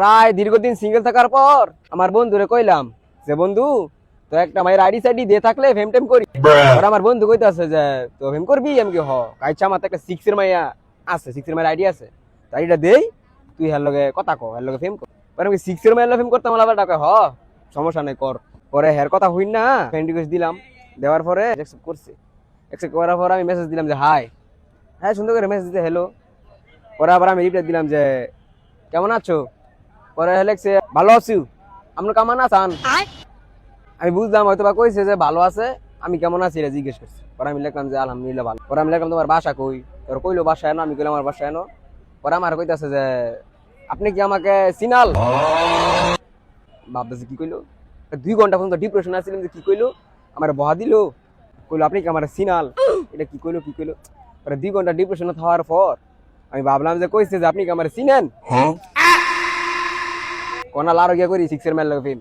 প্রায় দীর্ঘদিন সিঙ্গেল থাকার পর আমার বন্ধুরে কইলাম যে বন্ধু তো একটা মায়ের আইডি সাইডি দিয়ে থাকলে ফেম টেম করি। আর আমার বন্ধু কইতাছে যে তো ফেম করবি, আমি কি হ কাইছা আমার তো একটা 6 এর মাইয়া আছে, 6 এর মায়ের আইডি আছে, তো আইডিটা দেই, তুই হের লগে কথা কো, হের লগে ফেম কর। পরে আমি 6 এর মায়ের লগে ফেম করতাম, আলাদা টাকা হ সমস্যা নাই কর। পরে হের কথা হইন না ফ্রেন্ড রিকোয়েস্ট দিলাম, দেওয়ার পরে অ্যাকসেপ্ট করছে। অ্যাকসেপ্ট করার পর আমি মেসেজ দিলাম যে হাই, হ্যাঁ সুন্দর করে মেসেজ দিতে হ্যালো। পরে আবার আমি রিপ্লাই দিলাম যে কেমন আছো। পরে লেখছে ভালো আছি, আপনার কেমন আছেন। আমি বুঝলাম হয়তো বা কইছে যে ভালো আছে, আমি কেমন আছি এটা জিজ্ঞেস করছি। পরে আমি লিখলাম যে আলহামদুলিল্লাহ ভালো। পরে আমি লিখলাম তোমার বাসা কই, তোর কইলো বাসা এনো, আমি কইলাম আমার বাসা এনো। পরে আমার কইতাছে যে আপনি কি আমাকে চিনাল। ভাবতেছি কি কইলো, 2 ঘন্টা পর্যন্ত ডিপ্রেশন আসছিলাম যে কি কইলো, আমার বহা দিল, কইলো আপনি কি আমার চিনাল, এটা কি কইলো কি কইলো। পরে 2 ঘন্টা ডিপ্রেশন হওয়ার পর আমি ভাবলাম যে কইছে যে আপনি কি আমার চিনেন, কোনা লারো গিয়া করি 6 এর মেল লগে ফিল্ম।